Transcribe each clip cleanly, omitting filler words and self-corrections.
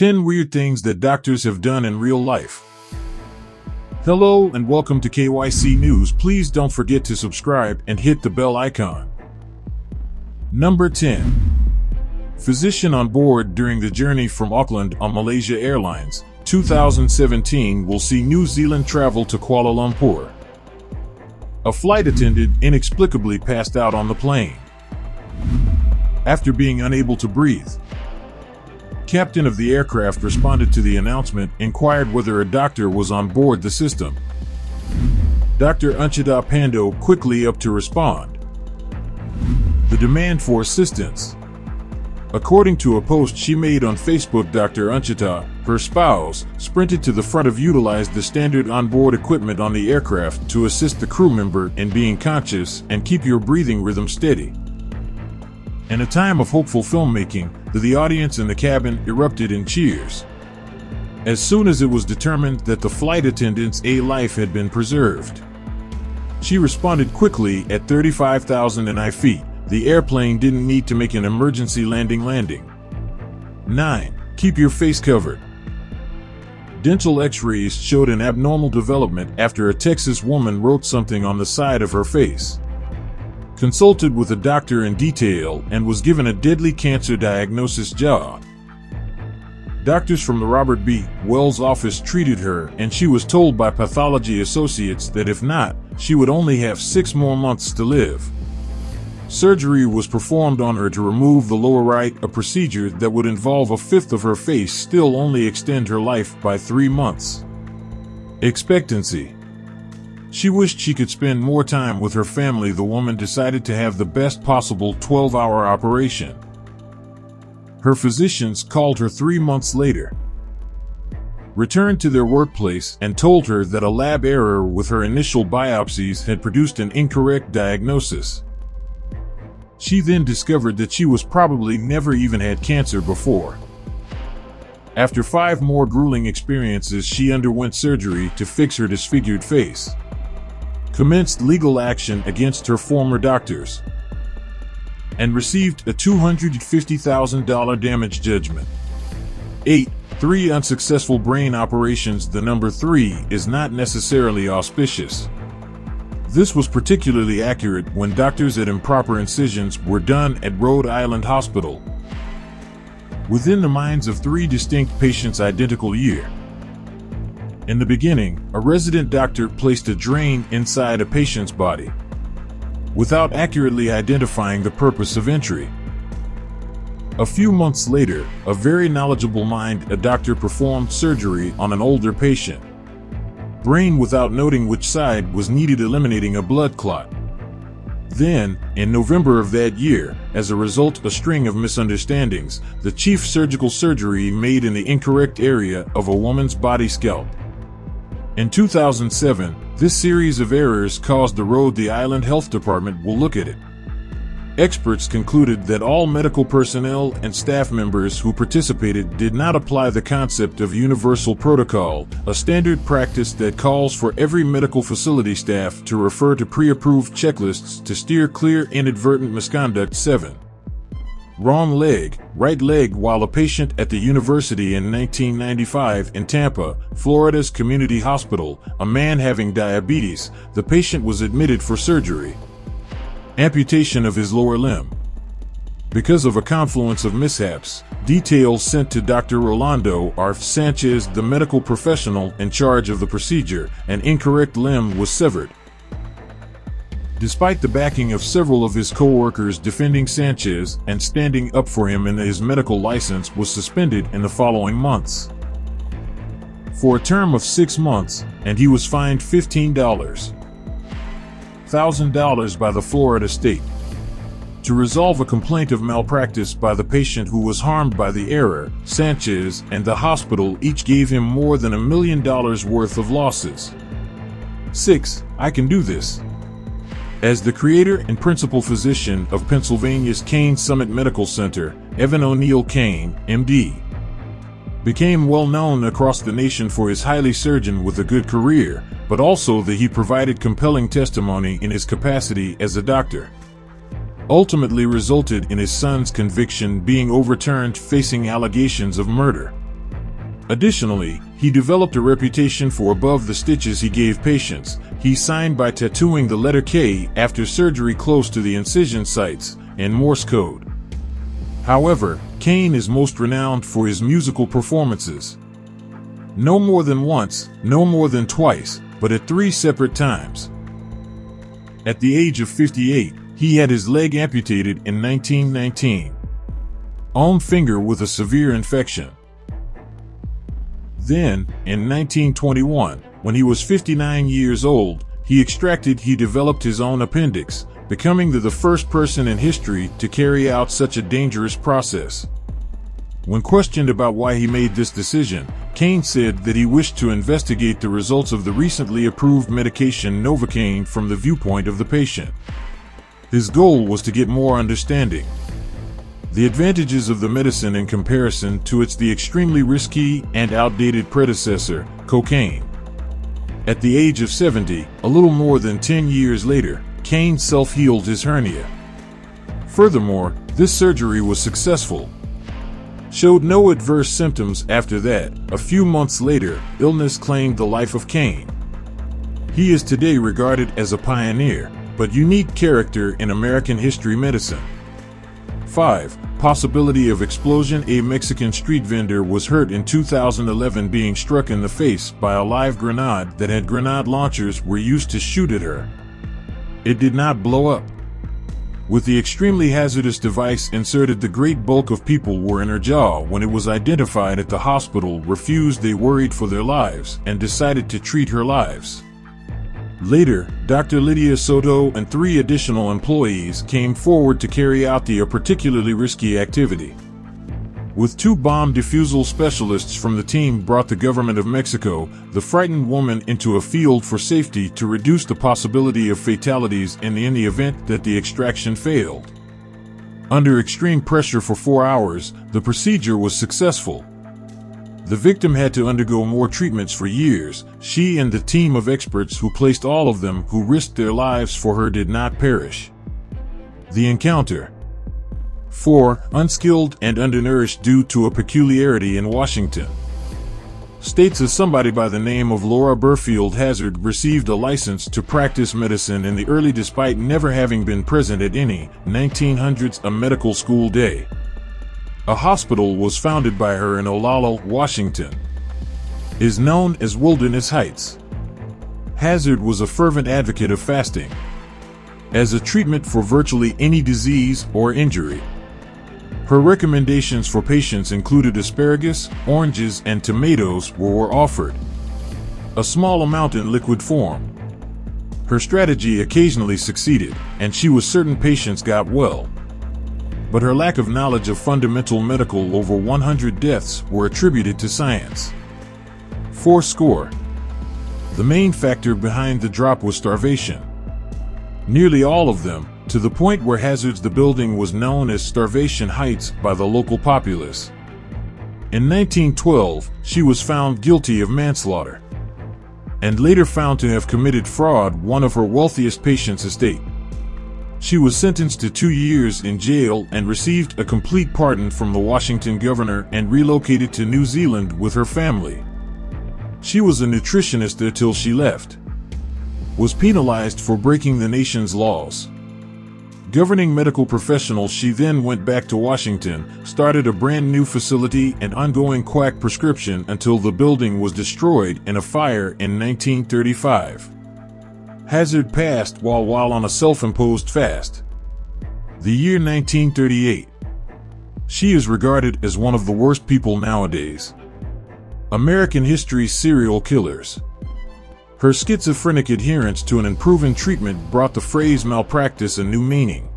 10 Weird Things That Doctors Have Done in Real Life. Hello and welcome to KYC News. Please don't forget to subscribe and hit the bell icon. Number 10. Physician on board during the journey from Auckland on Malaysia Airlines, 2017 will see New Zealand travel to Kuala Lumpur. A flight attendant inexplicably passed out on the plane after being unable to breathe. Captain of the aircraft responded to the announcement, inquired whether a doctor was on board the system. Dr. Unchita Pando quickly up to respond. The demand for assistance. According to a post she made on Facebook, Dr. Unchita, her spouse, sprinted to the front of utilized the standard onboard equipment on the aircraft to assist the crew member in being conscious and keep your breathing rhythm steady. In a time of hopeful filmmaking, the audience in the cabin erupted in cheers. As soon as it was determined that the flight attendant's life had been preserved, she responded quickly. At 35,000 feet, the airplane didn't need to make an emergency landing. 9. Keep your face covered. Dental x-rays showed an abnormal development after a Texas woman wrote something on the side of her face. Consulted with a doctor in detail and was given a deadly cancer diagnosis. Doctors from the Robert B. Wells office treated her, and she was told by pathology associates that if not, she would only have 6 more months to live. Surgery was performed on her to remove the lower right, a procedure that would involve a fifth of her face, still only extend her life by 3 months. Expectancy. She wished she could spend more time with her family. The woman decided to have the best possible 12-hour operation. Her physicians called her 3 months later, returned to their workplace, and told her that a lab error with her initial biopsies had produced an incorrect diagnosis. She then discovered that she was probably never even had cancer before. After 5 more grueling experiences, she underwent surgery to fix her disfigured face. Commenced legal action against her former doctors, and received a $250,000 damage judgment. 8. 3 unsuccessful brain operations. The number 3 is not necessarily auspicious. This was particularly accurate when doctors at improper incisions were done at Rhode Island Hospital. Within the minds of 3 distinct patients identical year. In the beginning, a resident doctor placed a drain inside a patient's body without accurately identifying the purpose of entry. A few months later, a very knowledgeable mind, a doctor, performed surgery on an older patient. Brain without noting which side was needed, eliminating a blood clot. Then, in November of that year, as a result of a string of misunderstandings, the chief surgical surgery made in the incorrect area of a woman's body scalp. In 2007, this series of errors caused the Rhode Island Health Department will look at it. Experts concluded that all medical personnel and staff members who participated did not apply the concept of universal protocol, a standard practice that calls for every medical facility staff to refer to pre-approved checklists to steer clear inadvertent misconduct. 7. Wrong leg, right leg. While a patient at the university in 1995 in Tampa, Florida's community hospital, a man having diabetes, the patient was admitted for surgery. Amputation of his lower limb. Because of a confluence of mishaps, details sent to Dr. Rolando R. Sanchez, the medical professional in charge of the procedure, an incorrect limb was severed. Despite the backing of several of his co-workers defending Sanchez and standing up for him, his medical license was suspended in the following months for a term of 6 months, and he was fined $15,000 by the Florida state. To resolve a complaint of malpractice by the patient who was harmed by the error, Sanchez and the hospital each gave him more than $1 million worth of losses. 6. I can do this. As the creator and principal physician of Pennsylvania's Kane Summit Medical Center, Evan O'Neill Kane, MD, became well known across the nation for his highly surgeon with a good career, but also that he provided compelling testimony in his capacity as a doctor. Ultimately resulted in his son's conviction being overturned, facing allegations of murder. Additionally, he developed a reputation for above the stitches he gave patients. He signed by tattooing the letter K after surgery close to the incision sites in Morse code. However, Kane is most renowned for his musical performances. No more than once, no more than twice, but at 3 separate times. At the age of 58, he had his leg amputated in 1919. Own finger with a severe infection. Then, in 1921, when he was 59 years old, he developed his own appendix, becoming the first person in history to carry out such a dangerous process. When questioned about why he made this decision, Kane said that he wished to investigate the results of the recently approved medication Novocaine from the viewpoint of the patient. His goal was to get more understanding. The advantages of the medicine in comparison to the extremely risky and outdated predecessor, cocaine. At the age of 70, a little more than 10 years later, Kane self-healed his hernia. Furthermore, this surgery was successful. Showed no adverse symptoms after that. A few months later, illness claimed the life of Kane. He is today regarded as a pioneer, but unique character in American history medicine. 5. Possibility of explosion. A Mexican street vendor was hurt in 2011 being struck in the face by a live grenade that had grenade launchers were used to shoot at her. It did not blow up. With the extremely hazardous device inserted, the great bulk of people were in her jaw. When it was identified at the hospital, they worried for their lives and decided to treat her lives. Later, Dr. Lydia Soto and 3 additional employees came forward to carry out a particularly risky activity. With 2 bomb defusal specialists from the team brought the government of Mexico, the frightened woman, into a field for safety to reduce the possibility of fatalities in the event that the extraction failed. Under extreme pressure for 4 hours, the procedure was successful. The victim had to undergo more treatments for years. She and the team of experts who placed all of them who risked their lives for her did not perish. The encounter. 4. Unskilled and undernourished due to a peculiarity in Washington. States as somebody by the name of Laura Burfield Hazard received a license to practice medicine in the early despite never having been present at any 1900s a medical school day. A hospital was founded by her in Olalla, Washington. Is known as Wilderness Heights. Hazard was a fervent advocate of fasting as a treatment for virtually any disease or injury. Her recommendations for patients included asparagus, oranges, and tomatoes were offered. A small amount in liquid form. Her strategy occasionally succeeded, and she was certain patients got well. But her lack of knowledge of fundamental medical. Over 100 deaths were attributed to science. 40. The main factor behind the drop was starvation. Nearly all of them, to the point where Hazard's the building was known as Starvation Heights by the local populace. In 1912, she was found guilty of manslaughter, and later found to have committed fraud one of her wealthiest patients' estate. She was sentenced to 2 years in jail and received a complete pardon from the Washington governor and relocated to New Zealand with her family. She was a nutritionist until she left. Was penalized for breaking the nation's laws. Governing medical professionals, she then went back to Washington, started a brand new facility and ongoing quack prescription until the building was destroyed in a fire in 1935. Hazard passed while on a self-imposed fast. The year 1938. She is regarded as one of the worst people nowadays. American history's serial killers. Her schizophrenic adherence to an unproven treatment brought the phrase malpractice a new meaning.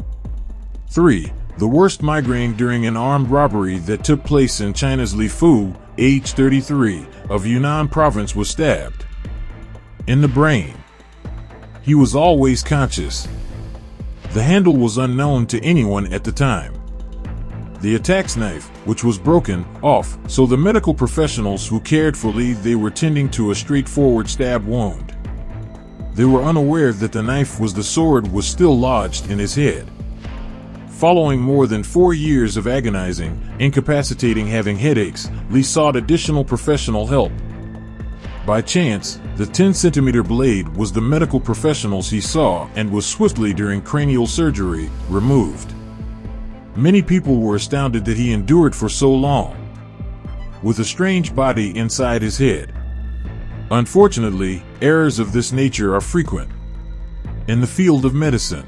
3. The worst migraine during an armed robbery that took place in China's Li Fu, age 33, of Yunnan province, was stabbed in the brain. He was always conscious. The handle was unknown to anyone at the time. The attack's knife, which was broken off, so the medical professionals who cared for Li, they were tending to a straightforward stab wound. They were unaware that the knife was the sword was still lodged in his head. Following more than 4 years of agonizing, incapacitating, having headaches, Lee sought additional professional help. By chance, the 10-centimeter blade was the medical professionals he saw and was swiftly, during cranial surgery, removed. Many people were astounded that he endured for so long, with a strange body inside his head. Unfortunately, errors of this nature are frequent in the field of medicine.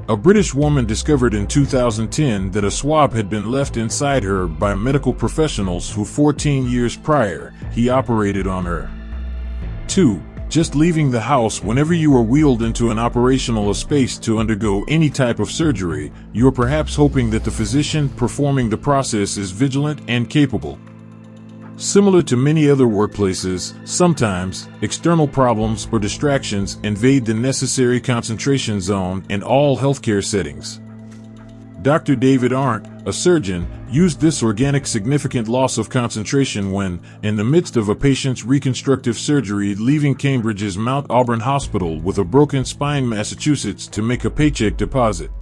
A British woman discovered in 2010 that a swab had been left inside her by medical professionals who 14 years prior, he operated on her. 2. Just leaving the house. Whenever you are wheeled into an operational space to undergo any type of surgery, you are perhaps hoping that the physician performing the process is vigilant and capable. Similar to many other workplaces, sometimes external problems or distractions invade the necessary concentration zone in all healthcare settings. Dr. David Arndt, a surgeon, used this organic significant loss of concentration when, in the midst of a patient's reconstructive surgery, leaving Cambridge's Mount Auburn Hospital with a broken spine, Massachusetts, to make a paycheck deposit.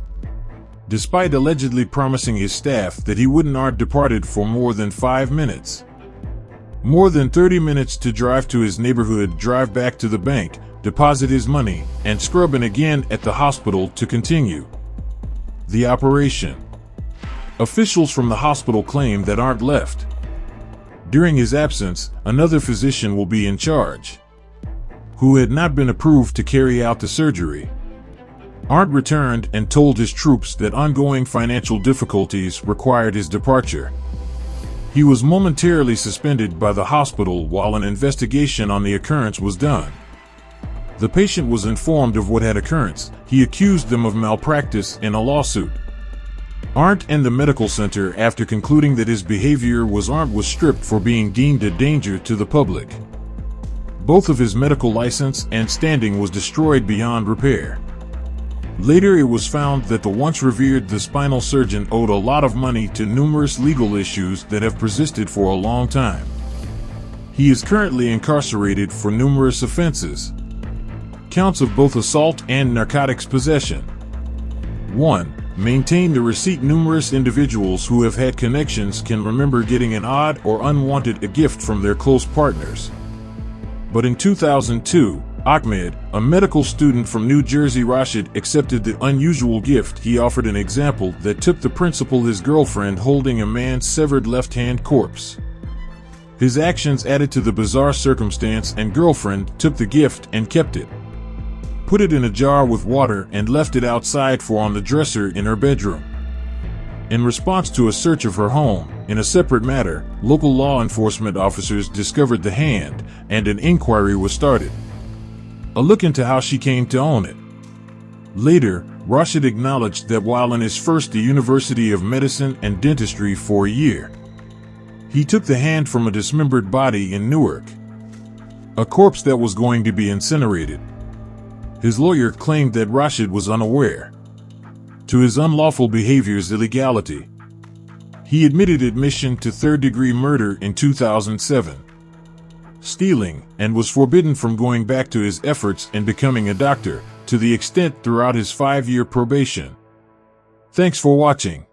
Despite allegedly promising his staff that he wouldn't, Arndt departed for more than 5 minutes. More than 30 minutes to drive to his neighborhood, drive back to the bank, deposit his money, and scrub in again at the hospital to continue the operation. Officials from the hospital claim that Arndt left. During his absence, another physician will be in charge, who had not been approved to carry out the surgery. Arndt returned and told his troops that ongoing financial difficulties required his departure. He was momentarily suspended by the hospital while an investigation on the occurrence was done. The patient was informed of what had occurred. He accused them of malpractice in a lawsuit. Arndt and the medical center, after concluding that his behavior was Arndt, was stripped for being deemed a danger to the public. Both of his medical license and standing was destroyed beyond repair. Later it was found that the once revered spinal surgeon owed a lot of money to numerous legal issues that have persisted for a long time. He is currently incarcerated for numerous offenses. Counts of both assault and narcotics possession. 1. Maintain the receipt. Numerous individuals who have had connections can remember getting an odd or unwanted gift from their close partners. But in 2002, Ahmed, a medical student from New Jersey, Rashid, accepted the unusual gift. He offered an example that took the principal, his girlfriend, holding a man's severed left-hand corpse. His actions added to the bizarre circumstance, and girlfriend took the gift and kept it, put it in a jar with water, and left it outside for on the dresser in her bedroom. In response to a search of her home, in a separate matter, local law enforcement officers discovered the hand, and an inquiry was started. A look into how she came to own it. Later, Rashid acknowledged that while in his first the University of Medicine and Dentistry for a year, he took the hand from a dismembered body in Newark, a corpse that was going to be incinerated. His lawyer claimed that Rashid was unaware to his unlawful behavior's illegality. He admitted admission to third-degree murder in 2007. Stealing, and was forbidden from going back to his efforts in becoming a doctor, to the extent throughout his 5-year probation. Thanks for watching.